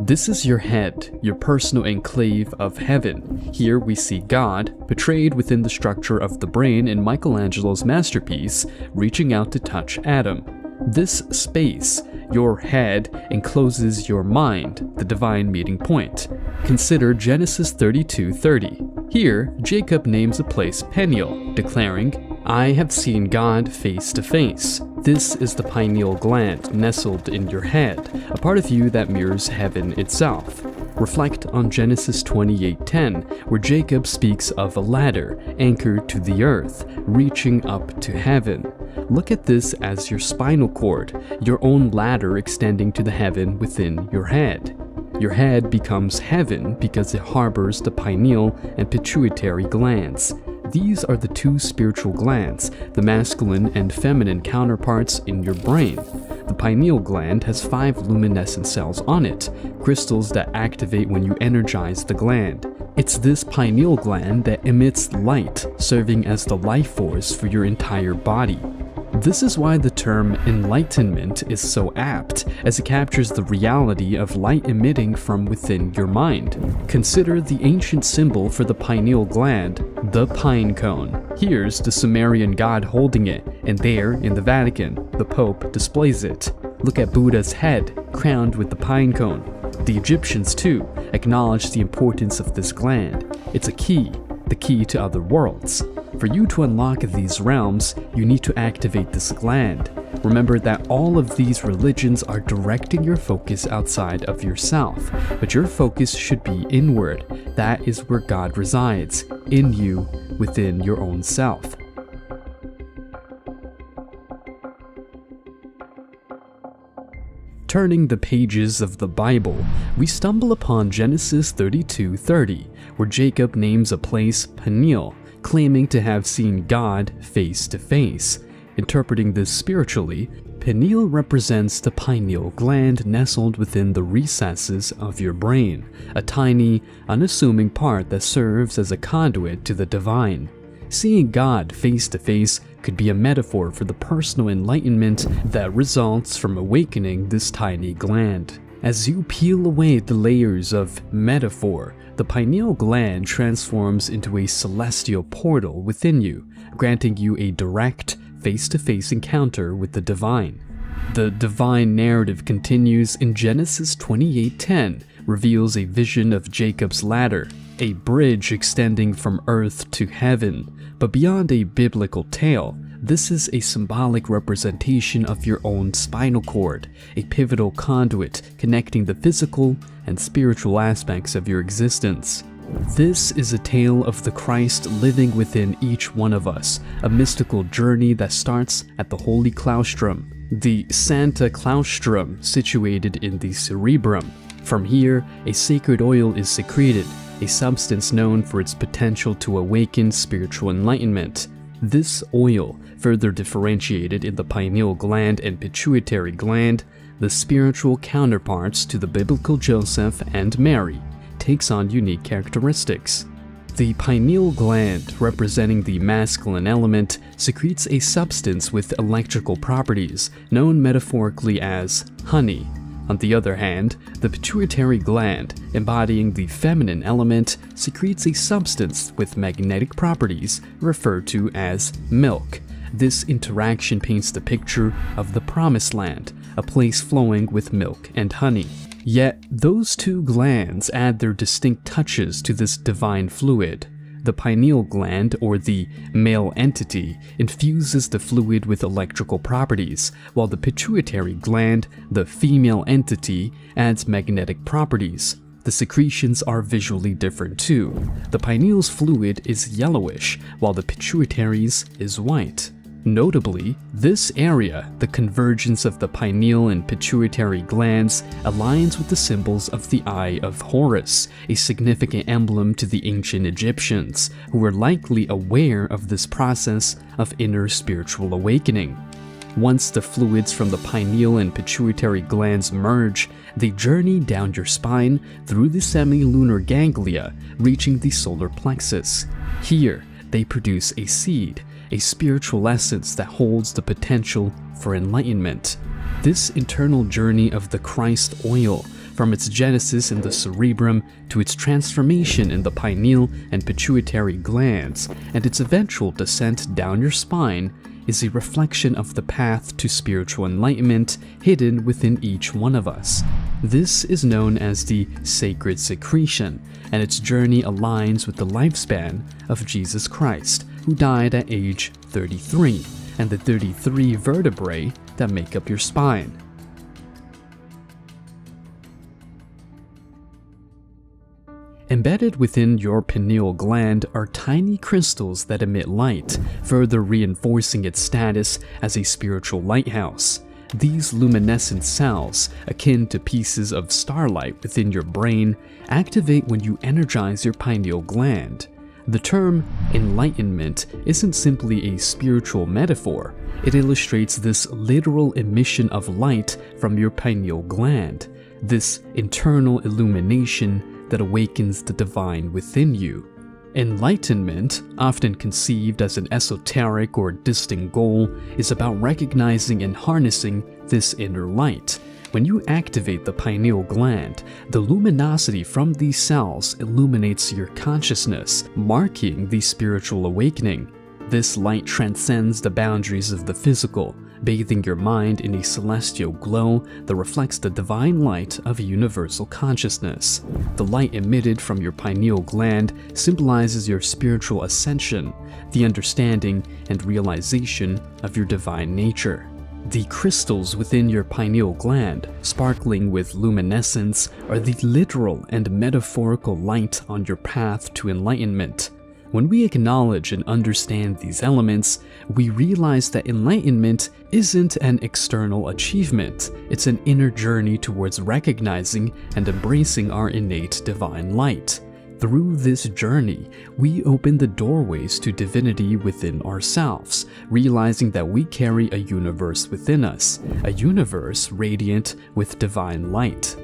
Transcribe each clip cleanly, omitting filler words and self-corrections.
This is your head, your personal enclave of heaven. Here we see God, portrayed within the structure of the brain in Michelangelo's masterpiece, reaching out to touch Adam. This space, your head, encloses your mind, the divine meeting point. Consider Genesis 32:30. Here, Jacob names a place Peniel, declaring, "I have seen God face to face." This is the pineal gland nestled in your head, a part of you that mirrors heaven itself. Reflect on Genesis 28:10, where Jacob speaks of a ladder anchored to the earth, reaching up to heaven. Look at this as your spinal cord, your own ladder extending to the heaven within your head. Your head becomes heaven because it harbors the pineal and pituitary glands. These are the two spiritual glands, the masculine and feminine counterparts in your brain. The pineal gland has 5 luminescent cells on it, crystals that activate when you energize the gland. It's this pineal gland that emits light, serving as the life force for your entire body. This is why the term enlightenment is so apt, as it captures the reality of light emitting from within your mind. Consider the ancient symbol for the pineal gland, the pine cone. Here's the Sumerian god holding it, and there, in the Vatican, the Pope displays it. Look at Buddha's head, crowned with the pine cone. The Egyptians, too, acknowledge the importance of this gland. It's a key, the key to other worlds. For you to unlock these realms, you need to activate this gland. Remember that all of these religions are directing your focus outside of yourself, but your focus should be inward. That is where God resides, in you, within your own self. Turning the pages of the Bible, we stumble upon Genesis 32:30, where Jacob names a place Peniel, claiming to have seen God face to face. Interpreting this spiritually, Peniel represents the pineal gland nestled within the recesses of your brain, a tiny, unassuming part that serves as a conduit to the divine. Seeing God face to face could be a metaphor for the personal enlightenment that results from awakening this tiny gland. As you peel away the layers of metaphor, the pineal gland transforms into a celestial portal within you, granting you a direct, face-to-face encounter with the divine. The divine narrative continues in Genesis 28:10, reveals a vision of Jacob's ladder, a bridge extending from earth to heaven. But beyond a biblical tale, this is a symbolic representation of your own spinal cord, a pivotal conduit connecting the physical and spiritual aspects of your existence. This is a tale of the Christ living within each one of us, a mystical journey that starts at the Holy Claustrum, the Sancta Claustrum situated in the cerebrum. From here, a sacred oil is secreted, a substance known for its potential to awaken spiritual enlightenment. This oil, further differentiated in the pineal gland and pituitary gland, the spiritual counterparts to the biblical Joseph and Mary, takes on unique characteristics. The pineal gland, representing the masculine element, secretes a substance with electrical properties, known metaphorically as honey. On the other hand, the pituitary gland, embodying the feminine element, secretes a substance with magnetic properties referred to as milk. This interaction paints the picture of the promised land, a place flowing with milk and honey. Yet, those two glands add their distinct touches to this divine fluid. The pineal gland, or the male entity, infuses the fluid with electrical properties, while the pituitary gland, the female entity, adds magnetic properties. The secretions are visually different too. The pineal's fluid is yellowish, while the pituitary's is white. Notably, this area, the convergence of the pineal and pituitary glands, aligns with the symbols of the Eye of Horus, a significant emblem to the ancient Egyptians, who were likely aware of this process of inner spiritual awakening. Once the fluids from the pineal and pituitary glands merge, they journey down your spine through the semilunar ganglia, reaching the solar plexus. Here, they produce a seed, a spiritual essence that holds the potential for enlightenment. This internal journey of the Christ oil from its genesis in the cerebrum to its transformation in the pineal and pituitary glands, and its eventual descent down your spine, is a reflection of the path to spiritual enlightenment hidden within each one of us. This is known as the sacred secretion, and its journey aligns with the lifespan of Jesus Christ, who died at age 33, and the 33 vertebrae that make up your spine. Embedded within your pineal gland are tiny crystals that emit light, further reinforcing its status as a spiritual lighthouse. These luminescent cells, akin to pieces of starlight within your brain, activate when you energize your pineal gland. The term enlightenment isn't simply a spiritual metaphor. It illustrates this literal emission of light from your pineal gland, this internal illumination that awakens the divine within you. Enlightenment, often conceived as an esoteric or distant goal, is about recognizing and harnessing this inner light. When you activate the pineal gland, the luminosity from these cells illuminates your consciousness, marking the spiritual awakening. This light transcends the boundaries of the physical, bathing your mind in a celestial glow that reflects the divine light of universal consciousness. The light emitted from your pineal gland symbolizes your spiritual ascension, the understanding and realization of your divine nature. The crystals within your pineal gland, sparkling with luminescence, are the literal and metaphorical light on your path to enlightenment. When we acknowledge and understand these elements, we realize that enlightenment isn't an external achievement, it's an inner journey towards recognizing and embracing our innate divine light. Through this journey, we open the doorways to divinity within ourselves, realizing that we carry a universe within us, a universe radiant with divine light.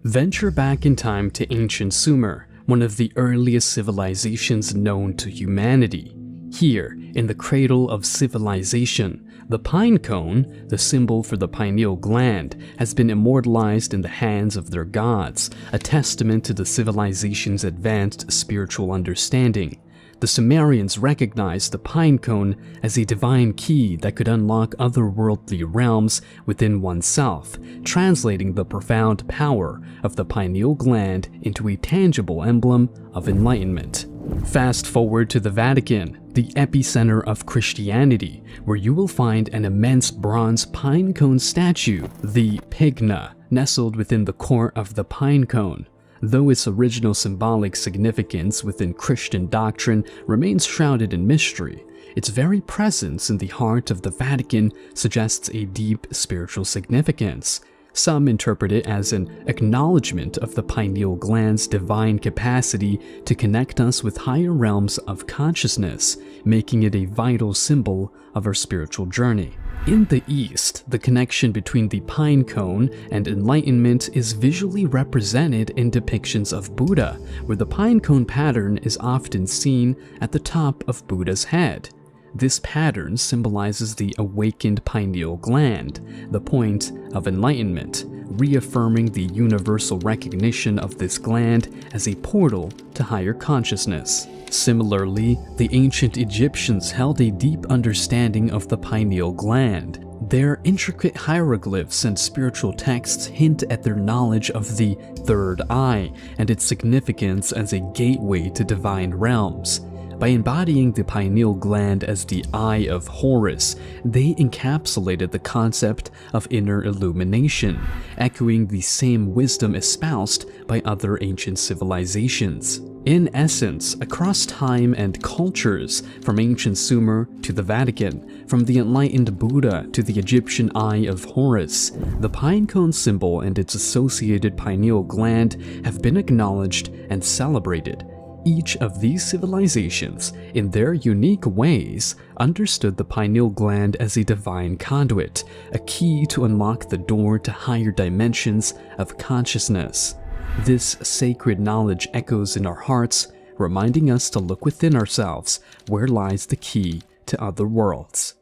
Venture back in time to ancient Sumer, one of the earliest civilizations known to humanity. Here, in the cradle of civilization, the pine cone, the symbol for the pineal gland, has been immortalized in the hands of their gods, a testament to the civilization's advanced spiritual understanding. The Sumerians recognized the pine cone as a divine key that could unlock otherworldly realms within oneself, translating the profound power of the pineal gland into a tangible emblem of enlightenment. Fast forward to the Vatican, the epicenter of Christianity, where you will find an immense bronze pine cone statue, the Pigna, nestled within the core of the pine cone. Though its original symbolic significance within Christian doctrine remains shrouded in mystery, its very presence in the heart of the Vatican suggests a deep spiritual significance. Some interpret it as an acknowledgement of the pineal gland's divine capacity to connect us with higher realms of consciousness, making it a vital symbol of our spiritual journey. In the East, the connection between the pine cone and enlightenment is visually represented in depictions of Buddha, where the pine cone pattern is often seen at the top of Buddha's head. This pattern symbolizes the awakened pineal gland, the point of enlightenment, reaffirming the universal recognition of this gland as a portal to higher consciousness. Similarly, the ancient Egyptians held a deep understanding of the pineal gland. Their intricate hieroglyphs and spiritual texts hint at their knowledge of the third eye and its significance as a gateway to divine realms. By embodying the pineal gland as the Eye of Horus, they encapsulated the concept of inner illumination, echoing the same wisdom espoused by other ancient civilizations. In essence, across time and cultures, from ancient Sumer to the Vatican, from the enlightened Buddha to the Egyptian Eye of Horus, the pine cone symbol and its associated pineal gland have been acknowledged and celebrated. Each of these civilizations, in their unique ways, understood the pineal gland as a divine conduit, a key to unlock the door to higher dimensions of consciousness. This sacred knowledge echoes in our hearts, reminding us to look within ourselves, where lies the key to other worlds.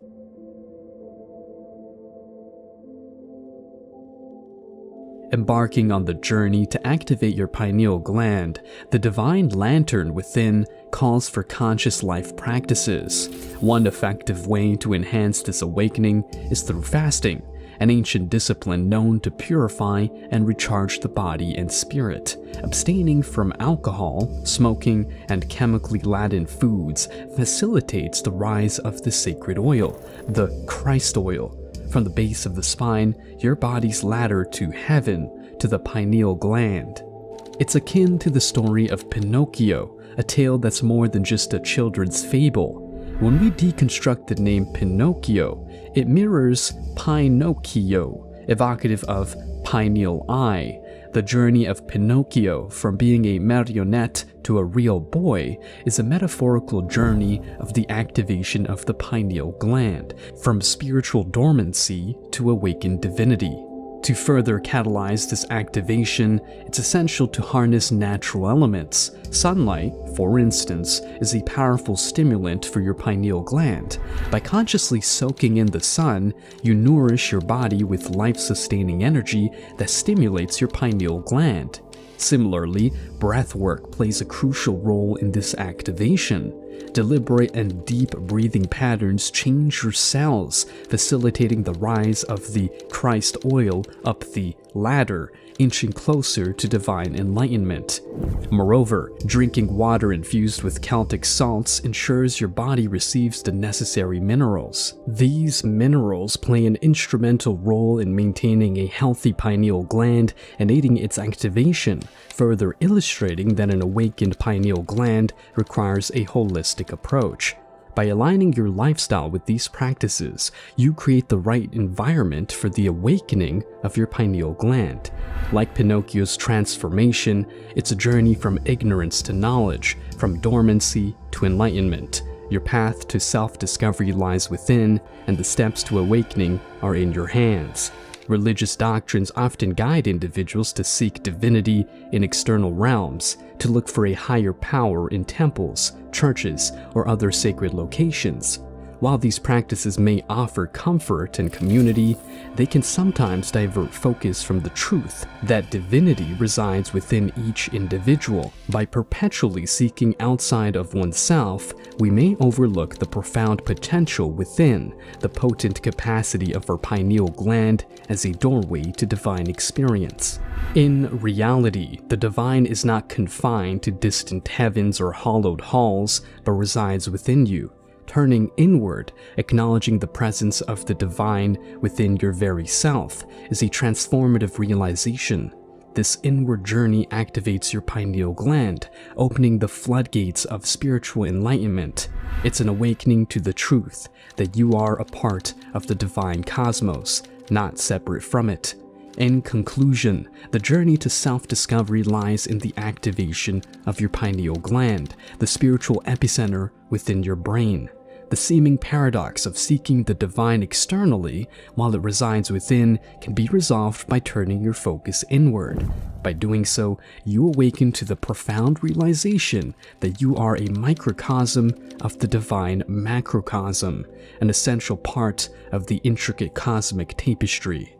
Embarking on the journey to activate your pineal gland, the divine lantern within calls for conscious life practices. One effective way to enhance this awakening is through fasting, an ancient discipline known to purify and recharge the body and spirit. Abstaining from alcohol, smoking, and chemically laden foods facilitates the rise of the sacred oil, the Christ oil, from the base of the spine, your body's ladder to heaven, to the pineal gland. It's akin to the story of Pinocchio, a tale that's more than just a children's fable. When we deconstruct the name Pinocchio, it mirrors Pinocchio, evocative of pineal eye. The journey of Pinocchio from being a marionette to a real boy is a metaphorical journey of the activation of the pineal gland, from spiritual dormancy to awakened divinity. To further catalyze this activation, it's essential to harness natural elements. Sunlight, for instance, is a powerful stimulant for your pineal gland. By consciously soaking in the sun, you nourish your body with life-sustaining energy that stimulates your pineal gland. Similarly, breath work plays a crucial role in this activation. Deliberate and deep breathing patterns change your cells, facilitating the rise of the Christ oil up the ladder, inching closer to divine enlightenment. Moreover, drinking water infused with Celtic salts ensures your body receives the necessary minerals. These minerals play an instrumental role in maintaining a healthy pineal gland and aiding its activation, further illustrating that an awakened pineal gland requires a holistic approach. By aligning your lifestyle with these practices, you create the right environment for the awakening of your pineal gland. Like Pinocchio's transformation, it's a journey from ignorance to knowledge, from dormancy to enlightenment. Your path to self-discovery lies within, and the steps to awakening are in your hands. Religious doctrines often guide individuals to seek divinity in external realms, to look for a higher power in temples, churches, or other sacred locations. While these practices may offer comfort and community, they can sometimes divert focus from the truth that divinity resides within each individual. By perpetually seeking outside of oneself, we may overlook the profound potential within, the potent capacity of our pineal gland as a doorway to divine experience. In reality, the divine is not confined to distant heavens or hallowed halls, but resides within you. Turning inward, acknowledging the presence of the divine within your very self, is a transformative realization. This inward journey activates your pineal gland, opening the floodgates of spiritual enlightenment. It's an awakening to the truth that you are a part of the divine cosmos, not separate from it. In conclusion, the journey to self-discovery lies in the activation of your pineal gland, the spiritual epicenter within your brain. The seeming paradox of seeking the divine externally while it resides within can be resolved by turning your focus inward. By doing so, you awaken to the profound realization that you are a microcosm of the divine macrocosm, an essential part of the intricate cosmic tapestry.